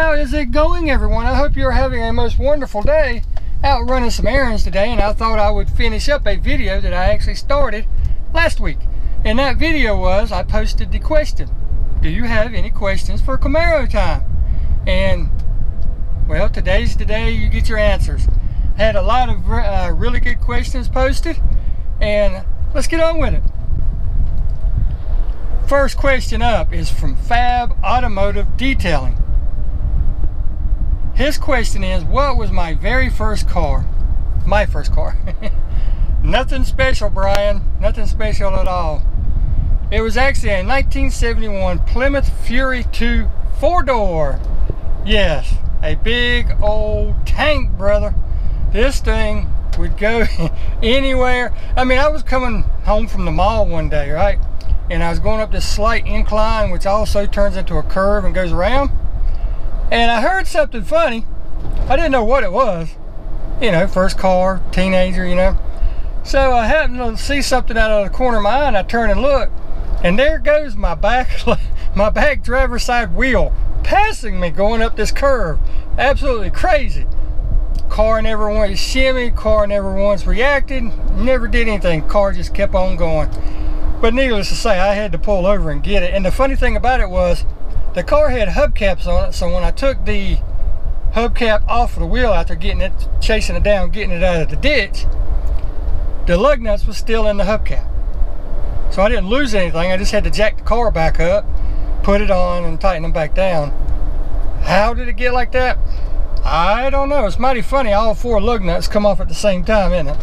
How is it going, everyone? I hope you're having a most wonderful day. Out running some errands today, and I thought I would finish up a video that I actually started last week. And that video was, I posted the question, do you have any questions for Camaro Time? And well, today's the day you get your answers. I had a lot of really good questions posted, and let's get on with it. First question up is from Fab Automotive Detailing. His question is, what was my very first car? My first car. Nothing special, Brian. Nothing special at all. It was actually a 1971 Plymouth Fury 2 4-door. Yes, a big old tank, brother. This thing would go anywhere. I mean, I was coming home from the mall one day, right? And I was going up this slight incline, which also turns into a curve and goes around. And I heard something funny. I didn't know what it was. You know, first car, teenager, you know. So I happened to see something out of the corner of my eye, and I turn and look. And there goes my back driver's side wheel passing me going up this curve. Absolutely crazy. Car never once shimmied, car never once reacted, never did anything. Car just kept on going. But needless to say, I had to pull over and get it. And the funny thing about it was, the car had hubcaps on it, so when I took the hubcap off of the wheel after getting it, chasing it down, getting it out of the ditch, the lug nuts was still in the hubcap. So I didn't lose anything. I just had to jack the car back up, put it on, and tighten them back down. How did it get like that? I don't know. It's mighty funny. All four lug nuts come off at the same time, isn't it?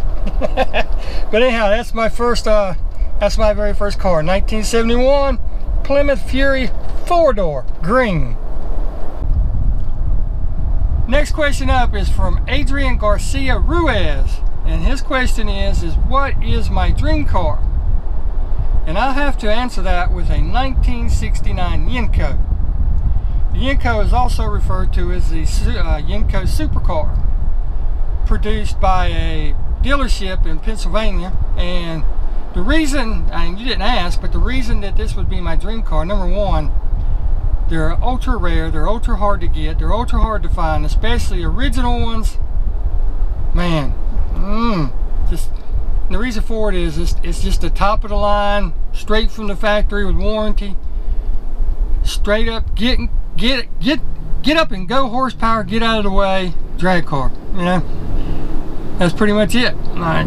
But anyhow, that's my first. That's my very first car, 1971 Plymouth Fury 4-door, green. Next question up is from Adrian Garcia Ruiz, and his question is what is my dream car? And I'll have to answer that with a 1969 Yenko. The Yenko is also referred to as the Yenko supercar, produced by a dealership in Pennsylvania. And the reason, and you didn't ask, but the reason that this would be my dream car, number one, they're ultra rare, they're ultra hard to get, they're ultra hard to find, especially original ones. Man, just the reason for it is it's just the top of the line, straight from the factory with warranty, straight up get up and go horsepower, get out of the way, drag car. You know, that's pretty much it.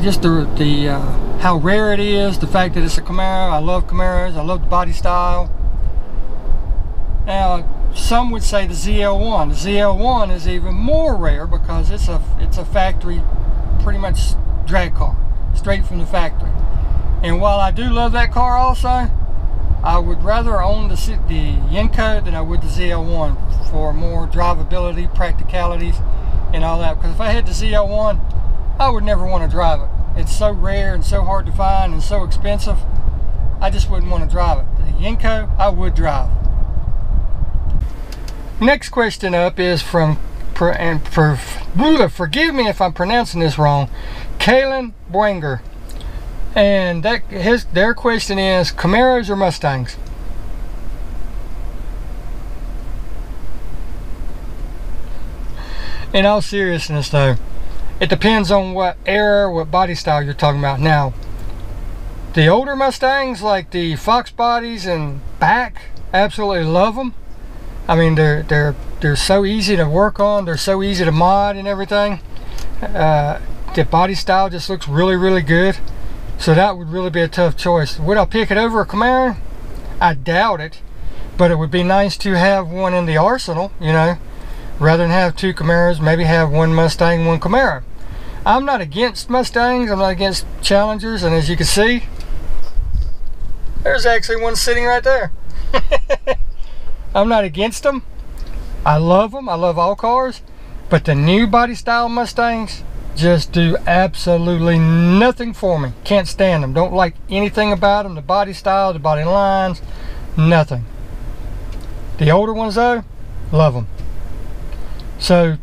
Just the how rare it is, the fact that it's a Camaro. I love Camaros, I love the body style. Now, some would say the ZL1. The ZL1 is even more rare because it's a factory, pretty much drag car, straight from the factory. And while I do love that car also, I would rather own the Yenko than I would the ZL1 for more drivability, practicalities, and all that. Because if I had the ZL1, I would never want to drive it. It's so rare and so hard to find and so expensive, I just wouldn't want to drive it. The Yenko, I would drive. Next question up is from, forgive me if I'm pronouncing this wrong, Kalen Bwanger. And their question is, Camaros or Mustangs? In all seriousness though, it depends on what era, what body style you're talking about. Now, the older Mustangs, like the Fox bodies and back, absolutely love them. I mean, they're so easy to work on, they're so easy to mod and everything. The body style just looks really, really good. So that would really be a tough choice. Would I pick it over a Camaro? I doubt it, but it would be nice to have one in the arsenal, you know. Rather than have two Camaros, maybe have one Mustang, one Camaro. I'm not against Mustangs, I'm not against Challengers, and as you can see, there's actually one sitting right there. I'm not against them. I love them, I love all cars, but the new body style Mustangs just do absolutely nothing for me. Can't stand them, don't like anything about them, the body style, the body lines, nothing. The older ones though, love them. So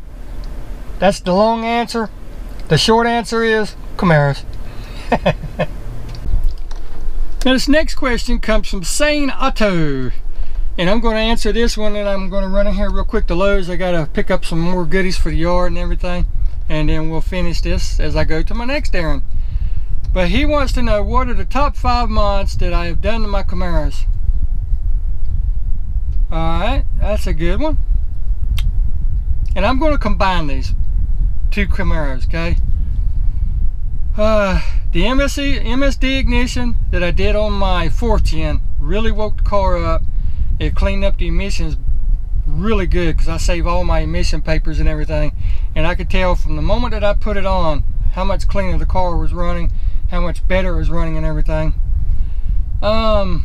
that's the long answer. The short answer is Camaros. Now this next question comes from Sane Otto. And I'm going to answer this one, and I'm going to run in here real quick to Lowe's. I got to pick up some more goodies for the yard and everything, and then we'll finish this as I go to my next errand. But he wants to know, what are the top 5 mods that I have done to my Camaros? Alright, that's a good one. And I'm going to combine these 2 Camaros, okay? The MSD ignition that I did on my 4th gen really woke the car up. It cleaned up the emissions really good, because I save all my emission papers and everything, and I could tell from the moment that I put it on how much cleaner the car was running, how much better it was running and everything. The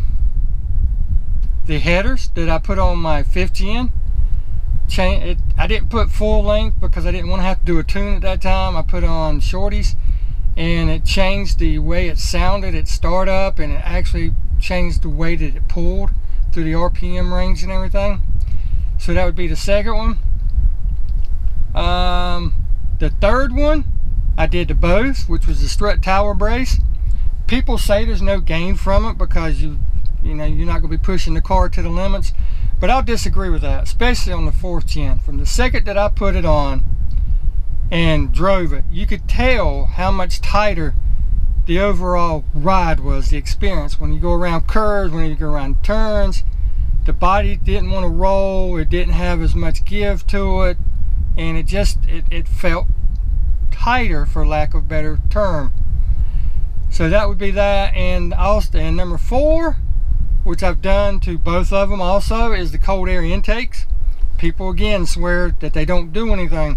headers that I put on my 5th gen, I didn't put full length because I didn't want to have to do a tune at that time. I put on shorties, and it changed the way it sounded at startup, and it actually changed the way that it pulled through the RPM range and everything. So that would be the second one. The third one, I did the both, which was the strut tower brace. People say there's no gain from it because you know you're not going to be pushing the car to the limits, but I'll disagree with that, especially on the 4th gen. From the second that I put it on and drove it, you could tell how much tighter the overall ride was, the experience. When you go around curves, when you go around turns, the body didn't want to roll, it didn't have as much give to it, and it felt tighter, for lack of a better term. So that would be that. And also, and number 4, which I've done to both of them also, is the cold air intakes. People again swear that they don't do anything,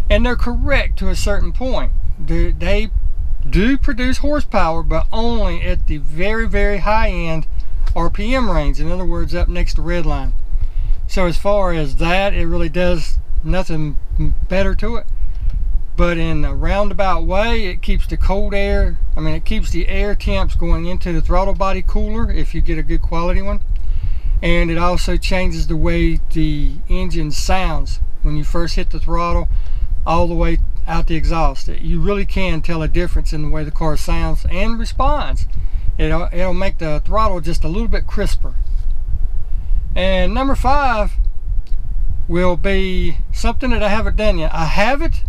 and they're correct to a certain point. They do produce horsepower, but only at the very, very high end RPM range. In other words, up next to red line. So as far as that, it really does nothing better to it. But in a roundabout way, it keeps the cold air, it keeps the air temps going into the throttle body cooler if you get a good quality one. And it also changes the way the engine sounds when you first hit the throttle all the way out the exhaust. You really can tell a difference in the way the car sounds and responds. It'll make the throttle just a little bit crisper. And number 5 will be something that I haven't done yet. I have it,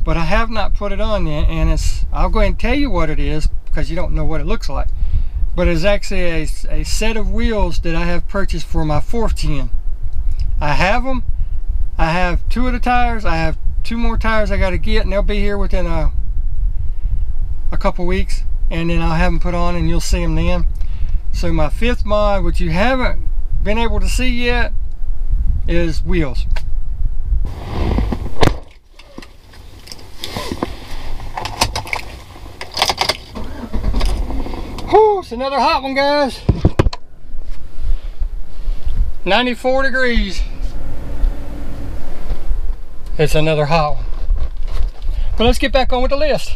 but I have not put it on yet, and I'll go ahead and tell you what it is, because you don't know what it looks like. But it's actually a set of wheels that I have purchased for my 4th gen. I have them. I have 2 of the tires. I have 2 more tires I got to get, and they'll be here within a couple weeks, and then I'll have them put on, and you'll see them then. So my 5th mod, which you haven't been able to see yet, is wheels. Whew, it's another hot one, guys. 94 degrees. It's another hot one. But let's get back on with the list.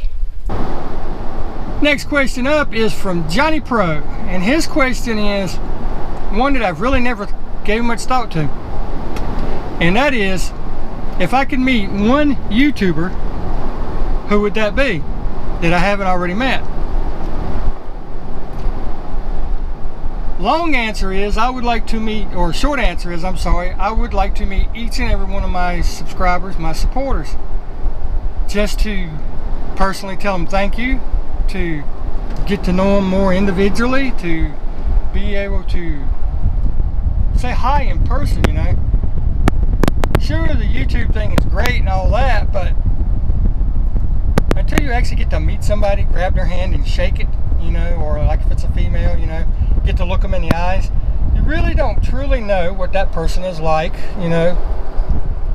Next question up is from Johnny Pro, and his question is one that I've really never gave much thought to, and that is, if I could meet one YouTuber, who would that be that I haven't already met? Long answer is I would like to meet, or short answer is, I'm sorry, I would like to meet each and every one of my subscribers, my supporters, just to personally tell them thank you, to get to know them more individually, to be able to say hi in person, you know. Sure, the YouTube thing is great and all that, but until you actually get to meet somebody, grab their hand and shake it, you know, or like if it's a female, you know, get to look them in the eyes, you really don't truly know what that person is like, you know.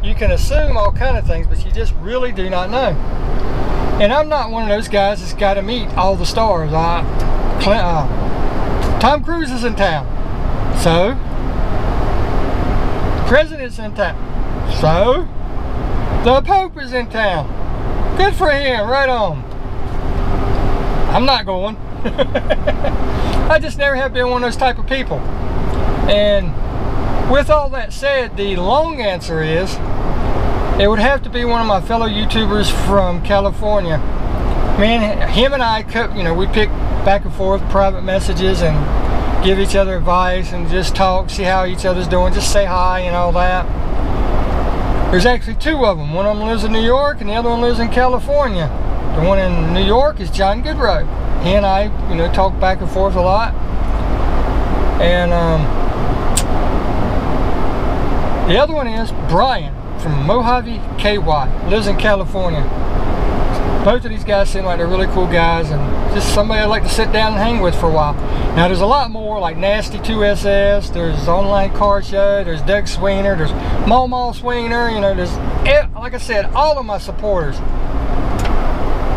You can assume all kind of things, but you just really do not know. And I'm not one of those guys that's got to meet all the stars. Tom Cruise is in town, so the president's in town, so the Pope is in town. Good for him, right on. I'm not going. I just never have been one of those type of people. And with all that said, the long answer is it would have to be one of my fellow YouTubers from California. Man, him and I, you know, we pick back and forth private messages and give each other advice and just talk, see how each other's doing, just say hi and all that. There's actually two of them. One of them lives in New York and the other one lives in California. The one in New York is John Goodrow. He and I, you know, talk back and forth a lot. And the other one is Brian from Mojave, KY. Lives in California. Both of these guys seem like they're really cool guys and just somebody I'd like to sit down and hang with for a while. Now there's a lot more, like Nasty 2SS, there's Online Car Show, there's Doug Sweener, there's Mall Sweener, you know, there's, like I said, all of my supporters.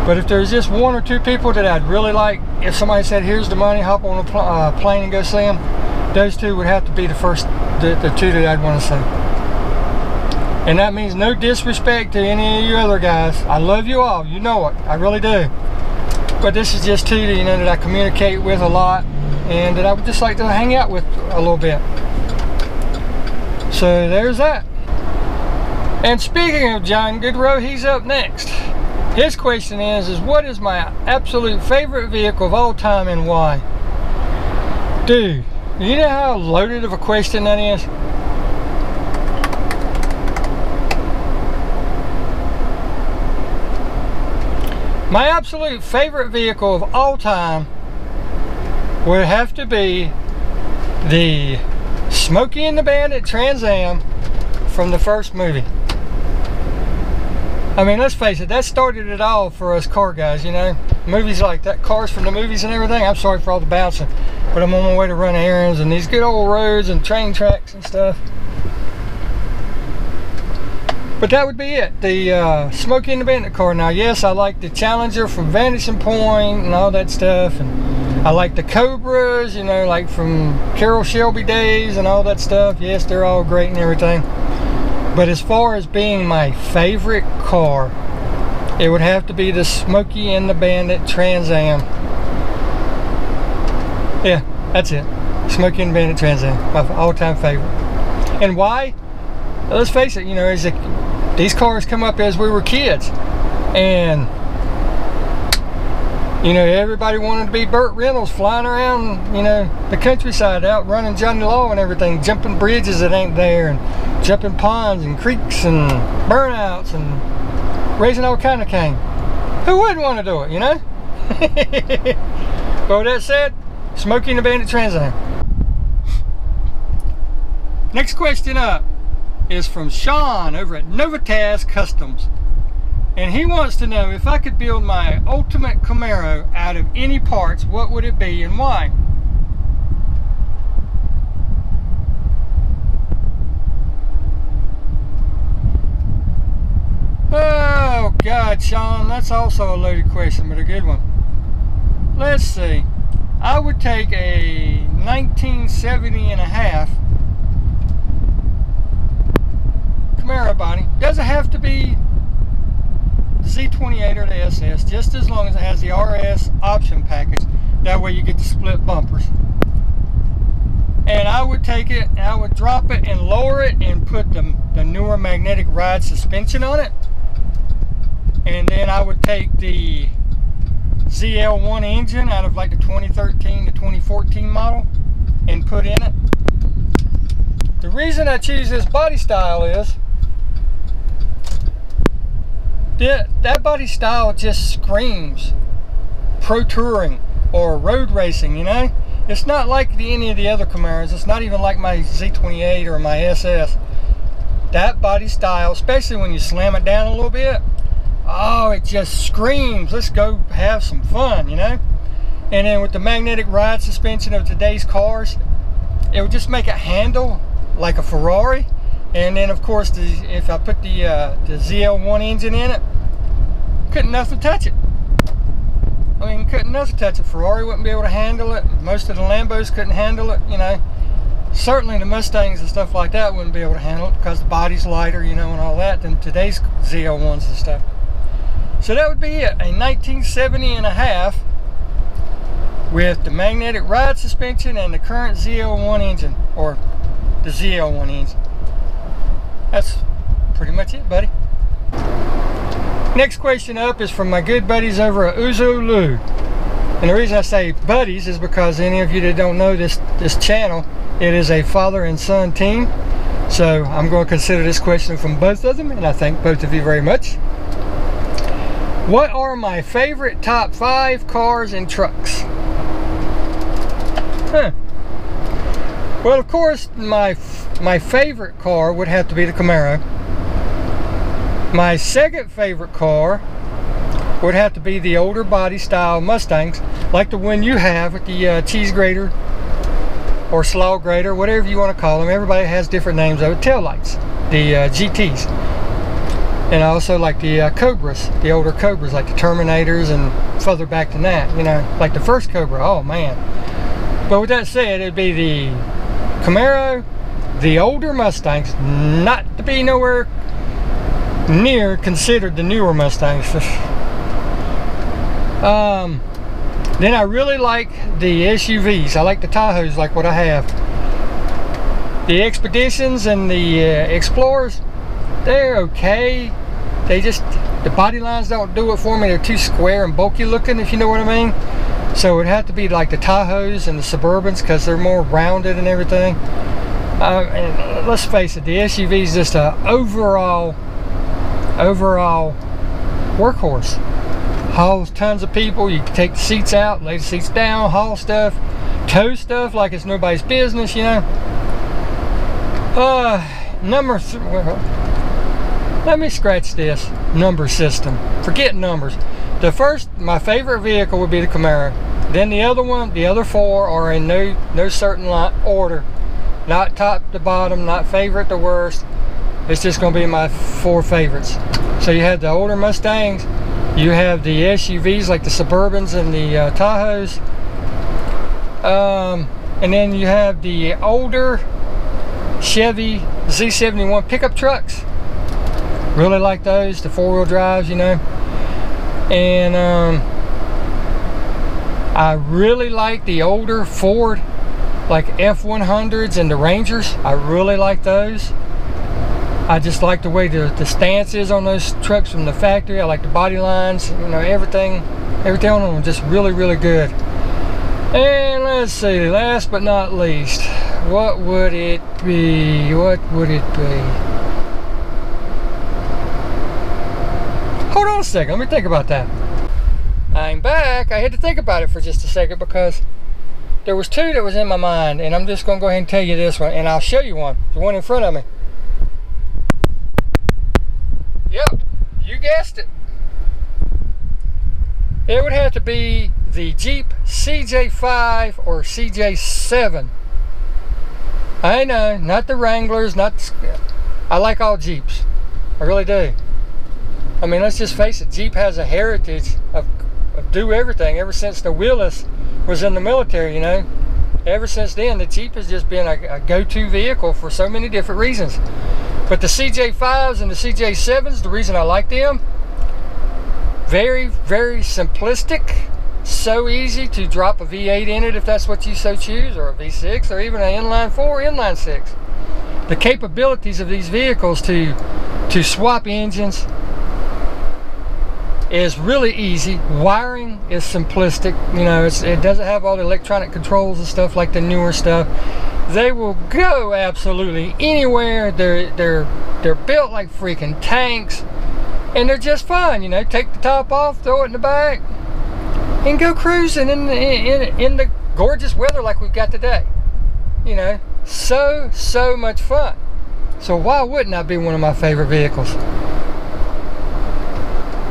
But if there's just one or two people that I'd really like, if somebody said, here's the money, hop on a plane and go see them, those two would have to be the first, the two that I'd want to see. And that means no disrespect to any of you other guys. I love you all, you know it, I really do. But this is just two that, you know, that I communicate with a lot and that I would just like to hang out with a little bit. So there's that. And speaking of John Goodrow, he's up next. His question is what is my absolute favorite vehicle of all time and why? Dude, you know how loaded of a question that is? My absolute favorite vehicle of all time would have to be the Smokey and the Bandit Trans Am from the first movie. I mean, let's face it, that started it all for us car guys, you know. Movies like that, cars from the movies and everything. I'm sorry for all the bouncing, but I'm on my way to run errands and these good old roads and train tracks and stuff. But that would be it, the Smokey and the Bandit car. Now, yes, I like the Challenger from Vanishing Point and all that stuff, and I like the Cobras, you know, like from Carroll Shelby days and all that stuff. Yes, they're all great and everything. But as far as being my favorite car, it would have to be the Smokey and the Bandit Trans Am. Yeah, that's it. Smokey and the Bandit Trans Am, my all-time favorite. And why? Let's face it, you know, these cars come up as we were kids, and you know, everybody wanted to be Burt Reynolds, flying around, you know, the countryside, out running Johnny Law and everything, jumping bridges that ain't there, and jumping ponds and creeks and burnouts and raising all kind of cane. Who wouldn't want to do it, you know? But with that said, Smokey and the Bandit Trans Am. Next question up is from Sean over at Novitas Customs, and he wants to know if I could build my ultimate Camaro out of any parts, what would it be and why? Oh God, Sean, that's also a loaded question, but a good one. Let's see, I would take a 1970 and a half Camaro body. Doesn't have to be the Z28 or the SS, just as long as it has the RS option package. That way you get the split bumpers. And I would take it and I would drop it and lower it and put the newer magnetic ride suspension on it. And then I would take the ZL1 engine out of like the 2013 to 2014 model and put in it. The reason I choose this body style is that body style just screams pro touring or road racing, you know? It's not like any of the other Camaros. It's not even like my Z28 or my SS. That body style, especially when you slam it down a little bit, oh, it just screams, let's go have some fun, you know? And then with the magnetic ride suspension of today's cars, it would just make it handle like a Ferrari. And then of course, if I put the ZL1 engine in it, couldn't nothing touch it. I mean, couldn't nothing touch it. Ferrari wouldn't be able to handle it. Most of the Lambos couldn't handle it, you know. Certainly the Mustangs and stuff like that wouldn't be able to handle it because the body's lighter, you know, and all that than today's ZL1s and stuff. So that would be it, a 1970 and a half with the magnetic ride suspension and the current ZL1 engine, or the ZL1 engine. That's pretty much it, buddy. Next question up is from my good buddies over at Uzulu. And the reason I say buddies is because any of you that don't know this channel, it is a father and son team. So I'm going to consider this question from both of them, and I thank both of you very much. What are my favorite top 5 cars and trucks? Well, of course, my favorite car would have to be the Camaro. My second favorite car would have to be the older body style Mustangs, like the one you have with the cheese grater or slaw grater, whatever you want to call them. Everybody has different names of it. Tail lights, the GTs. And I also like the Cobras, the older Cobras, like the Terminators, and further back than that, you know, like the first Cobra. Oh man. But with that said, it'd be the Camaro, the older Mustangs, not to be nowhere near considered the newer Mustangs. Then I really like the SUVs. I like the Tahoes, like what I have. The Expeditions and the Explorers, they're okay. They just, the body lines don't do it for me. They're too square and bulky looking, if you know what I mean. So it would have to be like the Tahoes and the Suburbans, because they're more rounded and everything. And let's face it, the SUV is just a overall workhorse. Hauls tons of people. You can take the seats out, lay the seats down, haul stuff, tow stuff like it's nobody's business, you know. Number 3. Let me scratch this number system. Forget numbers. The first, my favorite vehicle would be the Camaro. Then the other 4 are in no certain order. Not top to bottom, not favorite to worst. It's just going to be my 4 favorites. So you have the older Mustangs, you have the SUVs like the Suburbans and the Tahoes, and then you have the older Chevy Z71 pickup trucks. Really like those, the 4-wheel drives, you know. And I really like the older Ford, like F100s and the Rangers. I really like those. I just like the way the stance is on those trucks from the factory. I like the body lines, you know, everything on them just really, really good. And let's see, last but not least, what would it be? What would it be? Hold on a second, let me think about that. I'm back. I had to think about it for just a second because there was 2 that was in my mind, and I'm just going to go ahead and tell you this one, and I'll show you one, the one in front of me. Yep, you guessed it. It would have to be the Jeep CJ5 or CJ7. I know, not the Wranglers, I like all Jeeps. I really do. I mean, let's just face it, Jeep has a heritage of do everything ever since the Willis was in the military, you know. Ever since then, the Jeep has just been a go-to vehicle for so many different reasons. But the CJ5s and the CJ7s, the reason I like them, very, very simplistic. So easy to drop a V8 in it if that's what you so choose, or a V6, or even an inline 4, inline 6. The capabilities of these vehicles to swap engines is really easy. Wiring is simplistic. You know, it doesn't have all the electronic controls and stuff like the newer stuff. They will go absolutely anywhere. They're built like freaking tanks, and they're just fun. You know, take the top off, throw it in the back, and go cruising in the gorgeous weather like we've got today. You know, so much fun. So why wouldn't that be one of my favorite vehicles?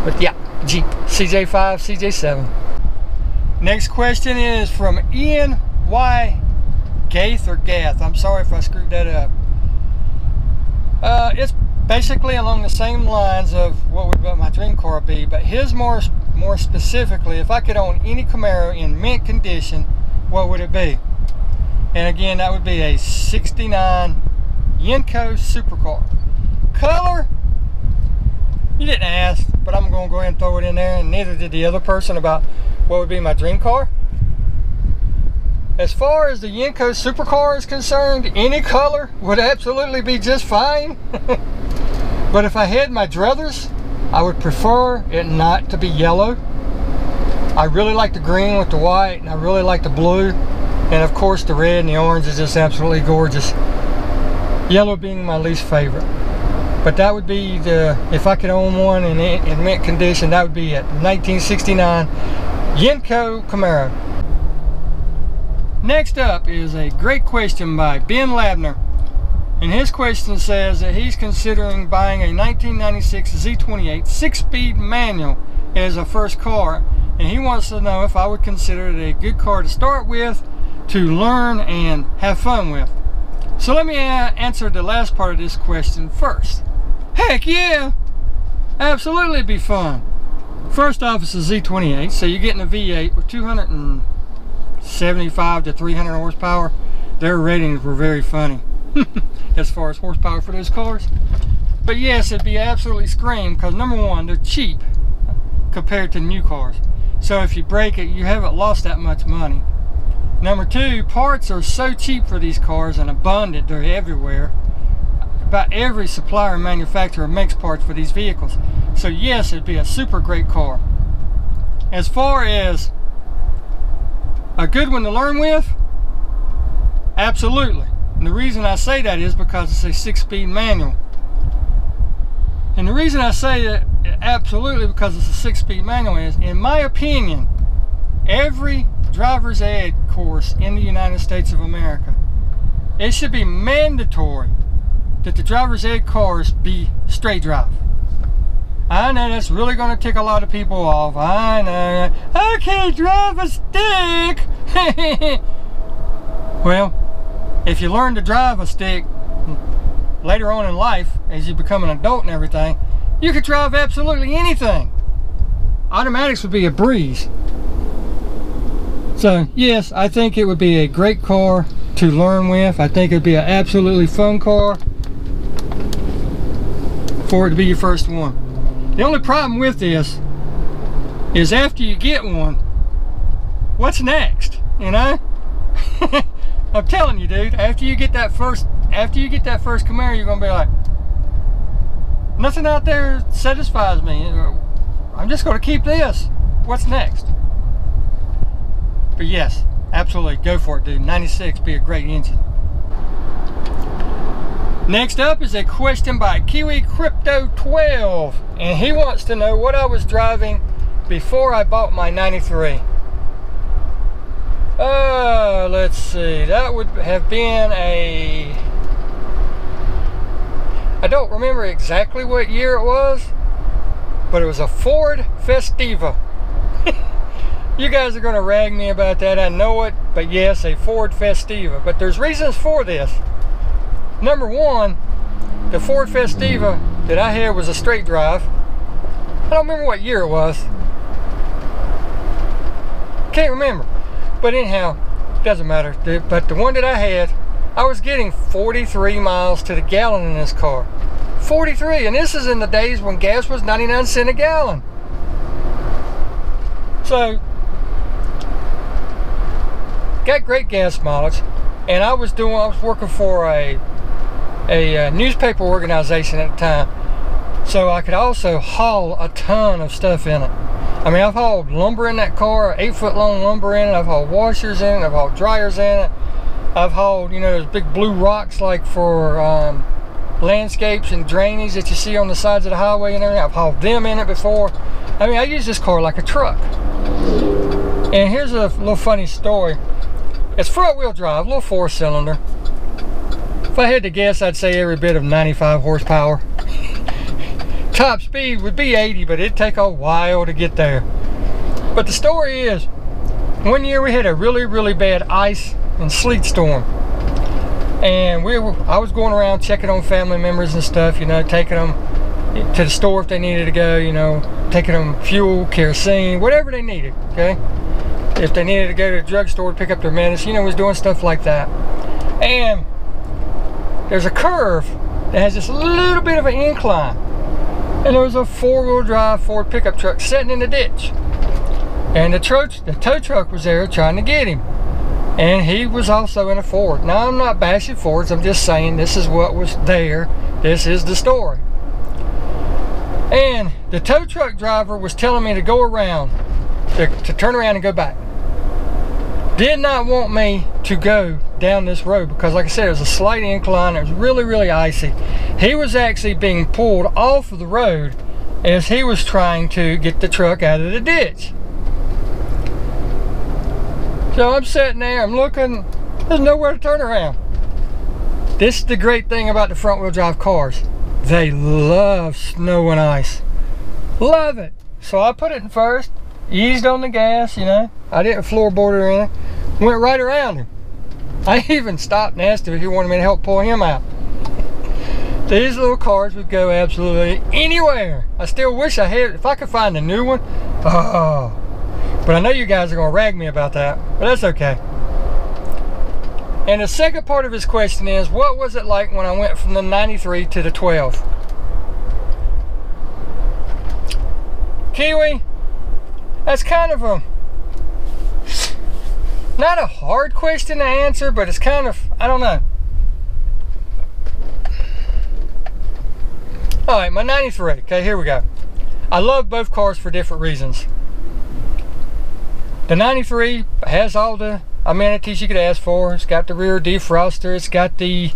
But yeah, Jeep CJ5, CJ7. Next question is from Ian Y. Gath or Gath. I'm sorry if I screwed that up. It's basically along the same lines of what would my dream car be, but his more specifically, if I could own any Camaro in mint condition, what would it be? And again, that would be a 69 Yenko supercar. Color, you didn't ask, but I'm going to go ahead and throw it in there, and neither did the other person, about what would be my dream car. As far as the Yenko supercar is concerned, any color would absolutely be just fine. But if I had my druthers, I would prefer it not to be yellow. I really like the green with the white, and I really like the blue, and of course the red and the orange is just absolutely gorgeous. Yellow being my least favorite. But that would be if I could own one in mint condition, that would be it. 1969 Yenko Camaro. Next up is a great question by Ben Labner. And his question says that he's considering buying a 1996 Z28 6-speed manual as a first car. And he wants to know if I would consider it a good car to start with, to learn and have fun with. So let me answer the last part of this question first. Heck yeah! Absolutely be fun. First off, it's a Z28, so you're getting a V8 with 275 to 300 horsepower. Their ratings were very funny as far as horsepower for those cars. But yes, it'd be absolutely scream, because number one, they're cheap compared to new cars. So if you break it, you haven't lost that much money. Number two, parts are so cheap for these cars and abundant. They're everywhere. About every supplier and manufacturer makes parts for these vehicles. So yes, it'd be a super great car. As far as a good one to learn with, absolutely. And the reason I say that is because it's a 6-speed manual. And the reason I say that absolutely because it's a 6-speed manual is, in my opinion, every driver's ed course in the United States of America, it should be mandatory that the driver's ed cars be straight drive. I know that's really going to tick a lot of people off. I know. I can't drive a stick. Well, if you learn to drive a stick later on in life, as you become an adult and everything, you could drive absolutely anything. Automatics would be a breeze. So yes, I think it would be a great car to learn with. I think it'd be an absolutely fun car for it to be your first one. The only problem with this is after you get one, what's next? You know? I'm telling you, dude, after you get that first Camaro, you're gonna be like, nothing out there satisfies me. I'm just gonna keep this. What's next? But yes, absolutely, go for it, dude. 96 be a great engine. Next up is a question by Kiwi Crypto 12, and he wants to know what I was driving before I bought my 93. Let's see, that would have been a, I don't remember exactly what year it was, but it was a Ford Festiva. You guys are going to rag me about that, I know it, but yes, a Ford Festiva. But there's reasons for this. Number one, the Ford Festiva that I had was a straight drive. I don't remember what year it was. Can't remember. But anyhow, doesn't matter. But the one that I had, I was getting 43 miles to the gallon in this car. 43, and this is in the days when gas was 99 cents a gallon. So, got great gas mileage, and I was working for a newspaper organization at the time, so I could also haul a ton of stuff in it. I mean, I've hauled lumber in that car, 8-foot long lumber in it. I've hauled washers in it. I've hauled dryers in it. I've hauled, you know, those big blue rocks like for landscapes and drainage that you see on the sides of the highway and everything. I've hauled them in it before. I mean, I use this car like a truck. And here's a little funny story. It's front-wheel drive, little 4-cylinder. If I had to guess, I'd say every bit of 95 horsepower. Top speed would be 80, but it'd take a while to get there. But the story is, one year we had a really bad ice and sleet storm. And I was going around checking on family members and stuff, you know, taking them to the store if they needed to go, you know, taking them fuel, kerosene, whatever they needed, okay? If they needed to go to the drugstore to pick up their medicine, you know, was doing stuff like that. And there's a curve that has this little bit of an incline. And there was a 4-wheel drive Ford pickup truck sitting in the ditch. And the tow truck was there trying to get him. And he was also in a Ford. Now, I'm not bashing Fords, I'm just saying this is what was there. This is the story. And the tow truck driver was telling me to go around to turn around and go back. Did not want me to go down this road because, like I said, it was a slight incline. It was really, really icy. He was actually being pulled off of the road as he was trying to get the truck out of the ditch. So I'm sitting there, I'm looking, there's nowhere to turn around. This is the great thing about the front wheel drive cars. They love snow and ice. Love it. So I put it in first, eased on the gas, you know. I didn't floorboard it or anything. Went right around him. I even stopped and asked him if he wanted me to help pull him out. These little cars would go absolutely anywhere. I still wish I had, if I could find a new one. Oh, but I know you guys are gonna rag me about that, but that's okay. And the second part of his question is, what was it like when I went from the 93 to the 12? Kiwi, that's kind of a, not a hard question to answer, but it's kind of, I don't know. All right, my 93, okay, here we go. I love both cars for different reasons. The 93 has all the amenities you could ask for. It's got the rear defroster, it's got the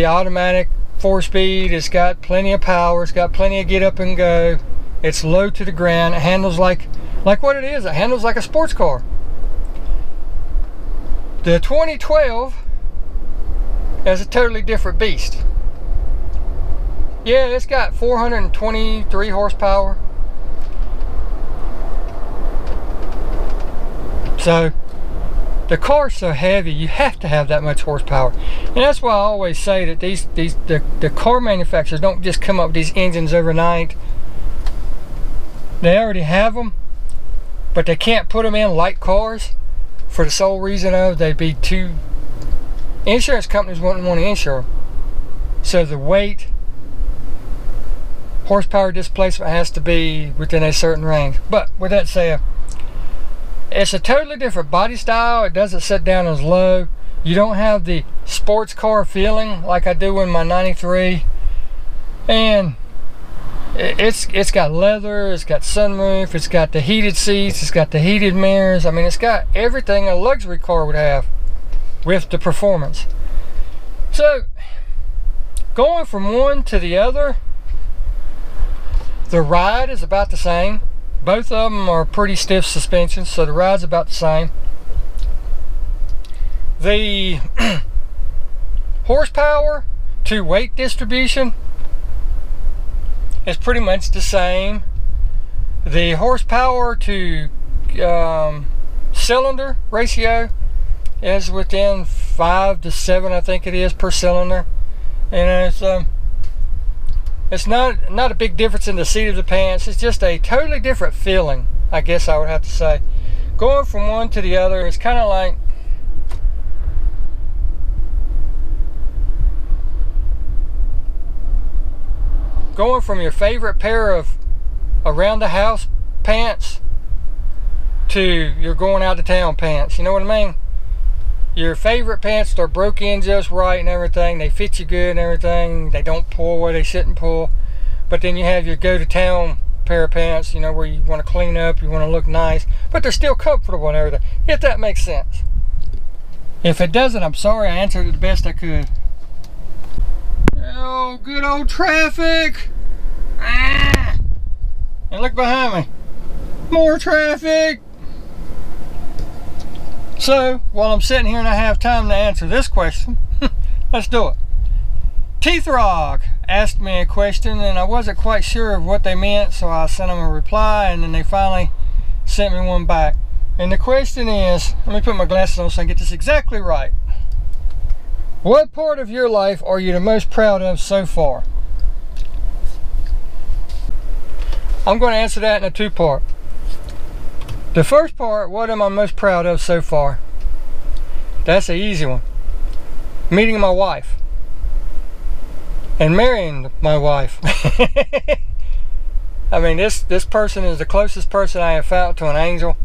automatic 4-speed, it's got plenty of power, it's got plenty of get up and go. It's low to the ground, it handles like what it is, it handles like a sports car. The 2012 is a totally different beast. Yeah, it's got 423 horsepower. So the car's so heavy, you have to have that much horsepower. And that's why I always say that the car manufacturers don't just come up with these engines overnight. They already have them, but they can't put them in like cars for the sole reason of they'd be too, insurance companies wouldn't want to insure them. So the weight, horsepower displacement has to be within a certain range. But with that said, it's a totally different body style. It doesn't sit down as low. You don't have the sports car feeling like I do in my 93. And it's got leather, it's got sunroof, it's got the heated seats, it's got the heated mirrors. I mean, it's got everything a luxury car would have with the performance. So going from one to the other, the ride is about the same. Both of them are pretty stiff suspensions, so the ride's about the same. The horsepower to weight distribution is pretty much the same. The horsepower to cylinder ratio is within 5 to 7, I think it is, per cylinder. And it's not a big difference in the seat of the pants. It's just a totally different feeling, I guess I would have to say. Going from one to the other is kind of like going from your favorite pair of around the house pants to your going out of town pants. You know what I mean? Your favorite pants are broke in just right and everything. They fit you good and everything. They don't pull where they shouldn't pull. But then you have your go to town pair of pants, you know, where you want to clean up, you want to look nice, but they're still comfortable and everything. If that makes sense. If it doesn't, I'm sorry. I answered it the best I could. Oh, good old traffic. Ah. And look behind me. More traffic. So, while I'm sitting here and I have time to answer this question, let's do it. Teeth Rock asked me a question and I wasn't quite sure of what they meant, so I sent them a reply and then they finally sent me one back. And the question is, let me put my glasses on so I can get this exactly right. What part of your life are you the most proud of so far? I'm going to answer that in a two-part. The first part, what am I most proud of so far? That's an easy one. Meeting my wife. And marrying my wife. I mean, this person is the closest person I have found to an angel.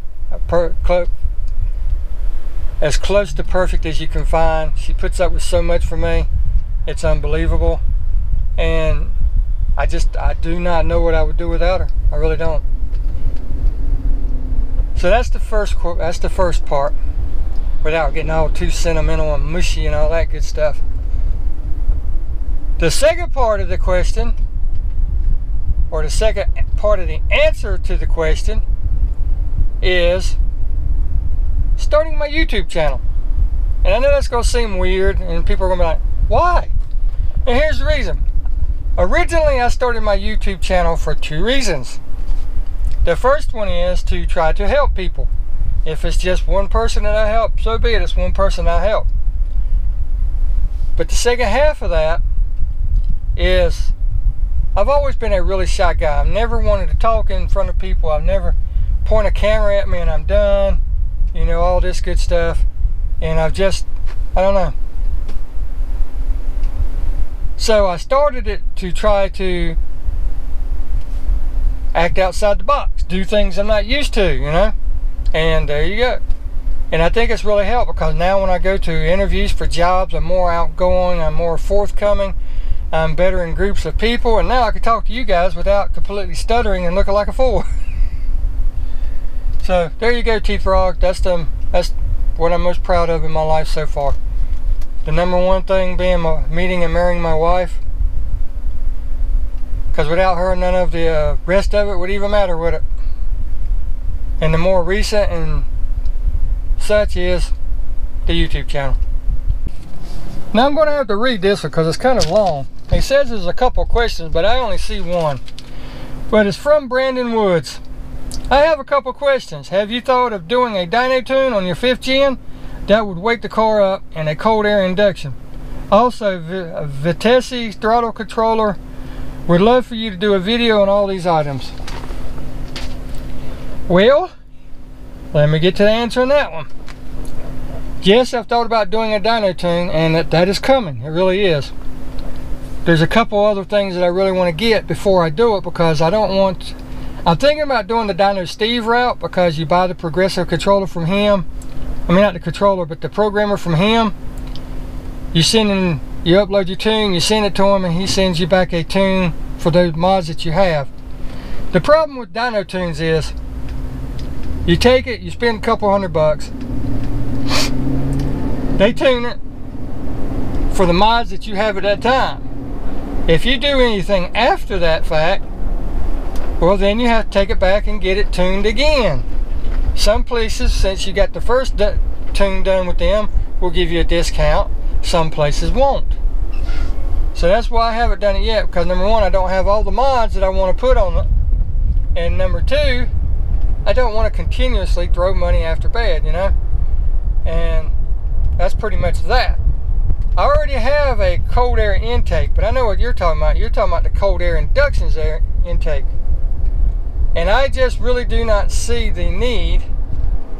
As close to perfect as you can find. She puts up with so much for me. It's unbelievable. And I do not know what I would do without her. I really don't. So that's the first part, without getting all too sentimental and mushy and all that good stuff. The second part of the question, or the second part of the answer to the question, is starting my YouTube channel. And I know that's going to seem weird, and people are going to be like, why? And here's the reason. Originally, I started my YouTube channel for 2 reasons. The first one is to try to help people. If it's just one person that I help, so be it. It's one person I help. But the second half of that is, I've always been a really shy guy. I've never wanted to talk in front of people. I've never point a camera at me and I'm done. You know, all this good stuff. And I don't know. So I started it to try to act outside the box, do things I'm not used to, you know. And there you go. And I think it's really helped, because now when I go to interviews for jobs, I'm more outgoing, I'm more forthcoming, I'm better in groups of people, and now I can talk to you guys without completely stuttering and looking like a fool. So there you go, Teeth Frog. That's what I'm most proud of in my life so far. The number one thing being meeting and marrying my wife. Because without her, none of the rest of it would even matter, would it? And the more recent and such is the YouTube channel. Now I'm going to have to read this one because it's kind of long. He says there's a couple questions, but I only see one. But it's from Brandon Woods. I have a couple questions. Have you thought of doing a dyno tune on your 5th gen that would wake the car up, and a cold air induction? Also, Vitesse throttle controller. Would love for you to do a video on all these items. Well, let me get to the answer on that one. Yes, I've thought about doing a dyno tune, and that is coming. It really is. There's a couple other things that I really want to get before I do it, because I'm thinking about doing the Dyno Steve route, because you buy the progressive controller from him. I mean, not the controller, but the programmer from him. You upload your tune, you send it to him, and he sends you back a tune for those mods that you have. The problem with dyno tunes is, you take it, you spend a couple $100. They tune it for the mods that you have at that time. If you do anything after that fact, well, then you have to take it back and get it tuned again. Some places, since you got the first tune done with them, will give you a discount. Some places won't. So that's why I haven't done it yet, because number one, I don't have all the mods that I want to put on it, and number two, I don't want to continuously throw money after bad, you know. And that's pretty much that. I already have a cold air intake, but I know what you're talking about. You're talking about the cold air inductions air intake. And I just really do not see the need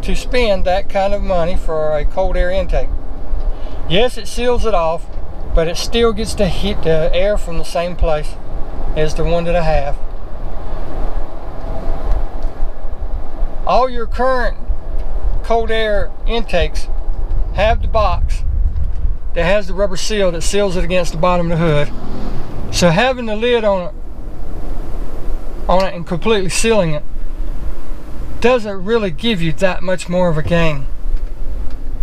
to spend that kind of money for a cold air intake. Yes, it seals it off, but it still gets to heat the air from the same place as the one that I have. All your current cold air intakes have the box that has the rubber seal that seals it against the bottom of the hood. So having the lid on it and completely sealing it doesn't really give you that much more of a gain.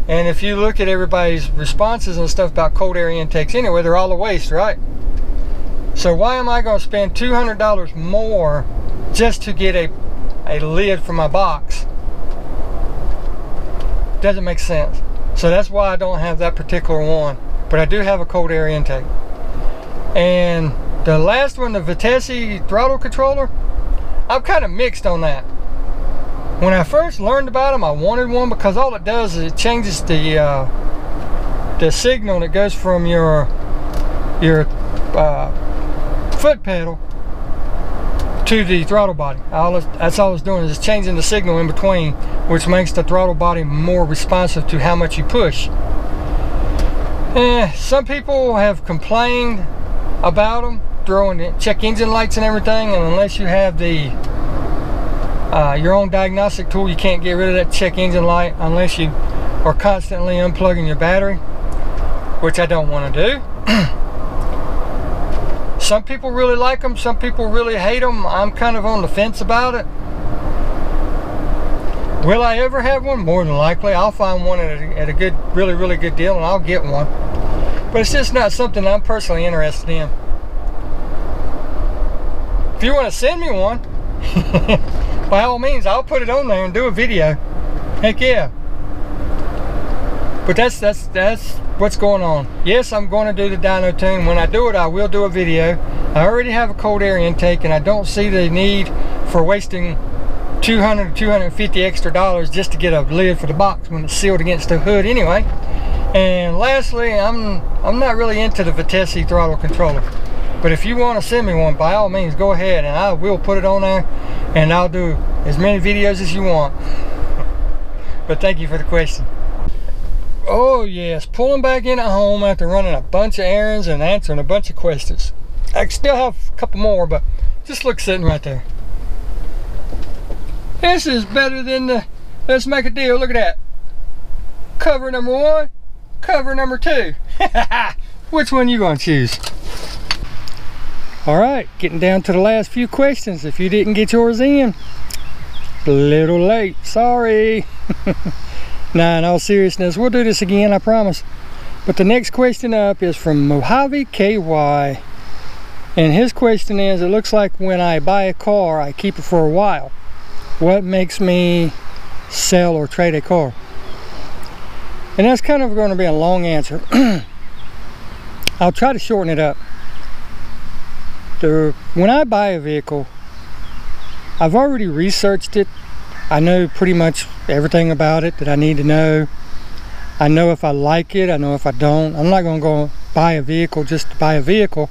And if you look at everybody's responses and stuff about cold air intakes anyway, they're all a waste, right? So why am I going to spend $200 more just to get a lid for my box? Doesn't make sense. So that's why I don't have that particular one, but I do have a cold air intake. And the last one, the Vitesse throttle controller, I'm kind of mixed on that. When I first learned about them, I wanted one, because all it does is it changes the signal that goes from your foot pedal to the throttle body. That's all it's doing, is it's changing the signal in between, which makes the throttle body more responsive to how much you push. Some people have complained about them throwing the check engine lights and everything, and unless you have the your own diagnostic tool, you can't get rid of that check engine light unless you are constantly unplugging your battery, which I don't want to do. Some people really like them, some people really hate them. I'm kind of on the fence about it. Will I ever have one? More than likely. I'll find one at a good, really good deal, and I'll get one. But it's just not something I'm personally interested in. If you want to send me one, by all means, I'll put it on there and do a video. Heck yeah. But that's what's going on. Yes, I'm going to do the dyno tune. When I do it, I will do a video. I already have a cold air intake, and I don't see the need for wasting $200 to $250 extra just to get a lid for the box when it's sealed against the hood anyway. And lastly, I'm not really into the Vitesse throttle controller. But if you want to send me one, by all means, go ahead, and I will put it on there, and I'll do as many videos as you want. But thank you for the question. Oh yes, pulling back in at home after running a bunch of errands and answering a bunch of questions. I still have a couple more, but just look, sitting right there. This is better than the Let's Make a Deal. Look at that. Cover number 1, cover number 2. Which one you gonna choose? All right, getting down to the last few questions. If you didn't get yours in, a little late, sorry. Nah, in all seriousness, we'll do this again, I promise. But the next question up is from Mojave KY. And his question is, it looks like when I buy a car, I keep it for a while. What makes me sell or trade a car? And that's kind of going to be a long answer. I'll try to shorten it up. When I buy a vehicle, I've already researched it. I know pretty much everything about it that I need to know. I know if I like it, I know if I don't. I'm not going to go buy a vehicle just to buy a vehicle.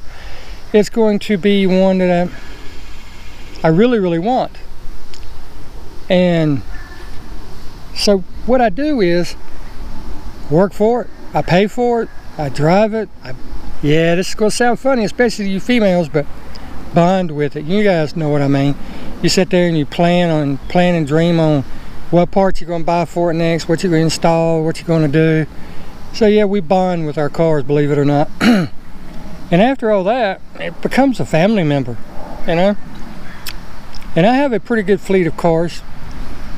It's going to be one that I really want. And so what I do is work for it. I pay for it. I drive it. Yeah, this is going to sound funny, especially to you females, but bond with it. You guys know what I mean. You sit there and you plan and dream on what parts you're going to buy for it next, what you're going to install, what you're going to do. So yeah, we bond with our cars, believe it or not. And after all that, it becomes a family member, you know. And I have a pretty good fleet of cars.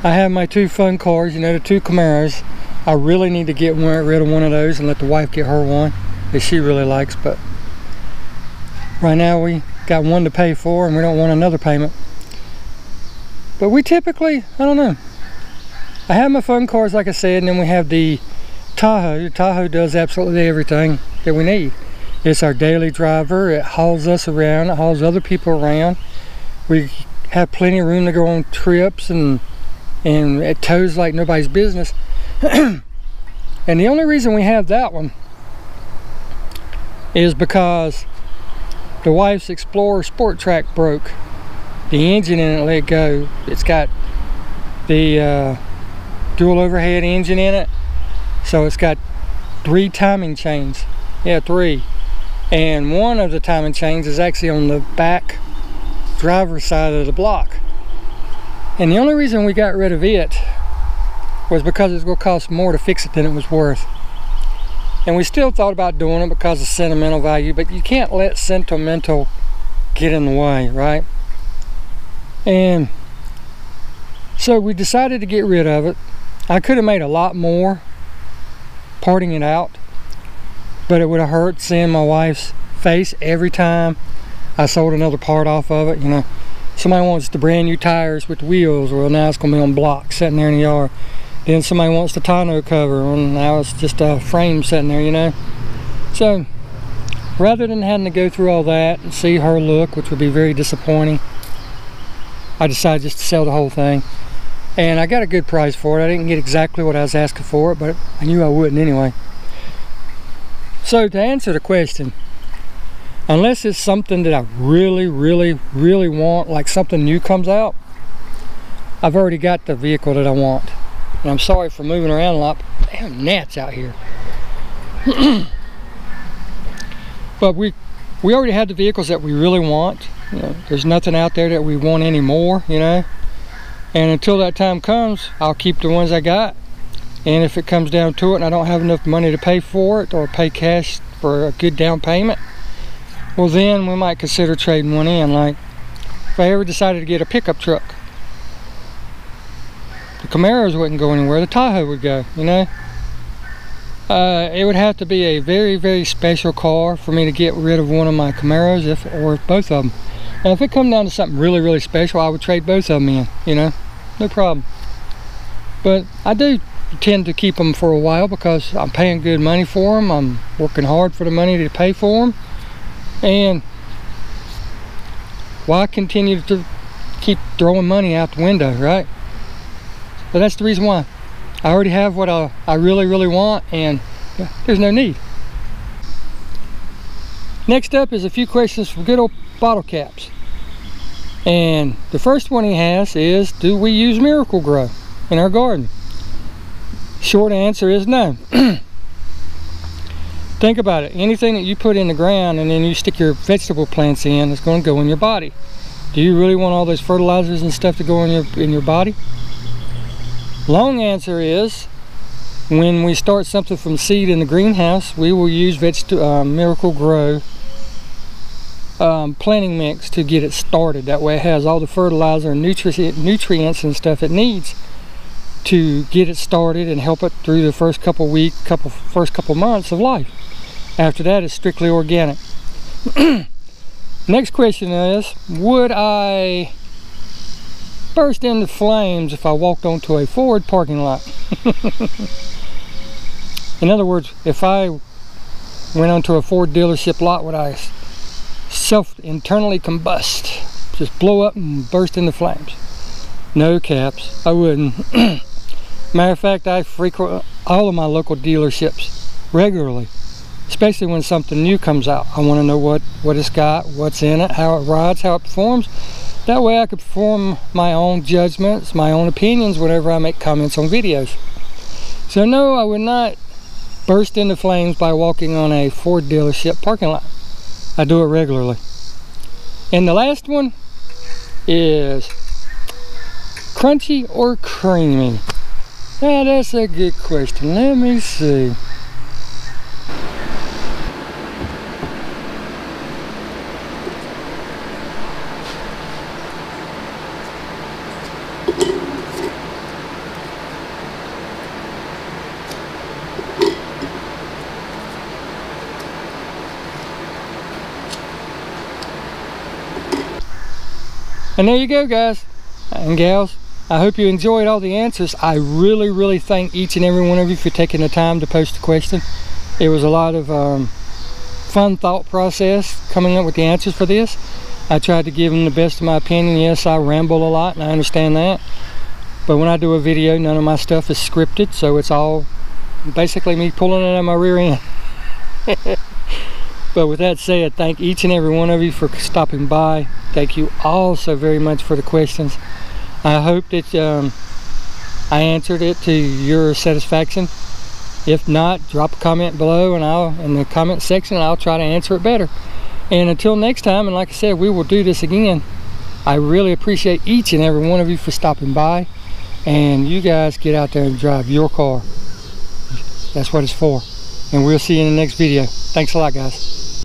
I have my 2 fun cars, you know, the 2 Camaros. I really need to get rid of one of those and let the wife get her one that she really likes. But right now we got one to pay for, and we don't want another payment. But we typically, I don't know. I have my fun cars, like I said, and then we have the Tahoe. The Tahoe does absolutely everything that we need. It's our daily driver. It hauls us around. It hauls other people around. We have plenty of room to go on trips, and it tows like nobody's business. And the only reason we have that one is because the wife's Explorer Sport Track broke. The engine in it let go. It's got the dual overhead engine in it, so it's got 3 timing chains. Yeah, 3. And one of the timing chains is actually on the back driver's side of the block. And the only reason we got rid of it was because it's going to cost more to fix it than it was worth. And we still thought about doing it because of sentimental value, but you can't let sentimental get in the way, right? And so we decided to get rid of it. I could have made a lot more parting it out, but it would have hurt seeing my wife's face every time I sold another part off of it. You know, somebody wants the brand new tires with the wheels, well, now it's going to be on blocks sitting there in the yard. Then somebody wants the tonneau cover, and now it's just a frame sitting there, you know. So rather than having to go through all that and see her look, which would be very disappointing, I decided just to sell the whole thing. And I got a good price for it. I didn't get exactly what I was asking for it, but I knew I wouldn't anyway. So to answer the question, unless it's something that I really want, like something new comes out, I've already got the vehicle that I want. And I'm sorry for moving around a lot. Damn gnats out here. But we already have the vehicles that we really want. You know, there's nothing out there that we want anymore, you know. And until that time comes, I'll keep the ones I got. And if it comes down to it and I don't have enough money to pay for it or pay cash for a good down payment, well then we might consider trading one in. Like if I ever decided to get a pickup truck, the Camaros wouldn't go anywhere. The Tahoe would go, you know. It would have to be a very, very special car for me to get rid of one of my Camaros, or both of them. Now, if it come down to something really, really special, I would trade both of them in, you know, no problem. But I do tend to keep them for a while because I'm paying good money for them. I'm working hard for the money to pay for them. And why continue to keep throwing money out the window, right? So that's the reason why. I already have what I really, really want, and there's no need. Next up is a few questions from good old Bottle Caps. And the first one he has is, do we use Miracle Grow in our garden? Short answer is no. Think about it. Anything that you put in the ground and then you stick your vegetable plants in is going to go in your body. Do you really want all those fertilizers and stuff to go in your body? Long answer is, when we start something from seed in the greenhouse, we will use Miracle Grow planting mix to get it started. That way it has all the fertilizer and nutrients and stuff it needs to get it started and help it through the first couple months of life. After that, it's strictly organic. Next question is, would I burst into flames if I walked onto a Ford parking lot? In other words, if I went onto a Ford dealership lot, would I internally combust, just blow up and burst into flames? No, Caps, I wouldn't. Matter of fact, I frequent all of my local dealerships regularly, especially when something new comes out. I want to know what it's got, what's in it, how it rides, how it performs. That way I could form my own judgments, my own opinions whenever I make comments on videos. So no, I would not burst into flames by walking on a Ford dealership parking lot. I do it regularly. And the last one is crunchy or creamy? Now that's a good question. Let me see. And there you go, guys and gals. I hope you enjoyed all the answers. I really, really thank each and every one of you for taking the time to post a question. It was a lot of fun thought process coming up with the answers for this. I tried to give them the best of my opinion. Yes, I ramble a lot, and I understand that. But when I do a video, none of my stuff is scripted, so it's all basically me pulling it out of my rear end. But with that said, thank each and every one of you for stopping by. Thank you all so very much for the questions. I hope that I answered it to your satisfaction. If not, drop a comment below and in the comment section, and I'll try to answer it better. And until next time, and like I said, we will do this again. I really appreciate each and every one of you for stopping by. And you guys get out there and drive your car. That's what it's for. And we'll see you in the next video. Thanks a lot, guys.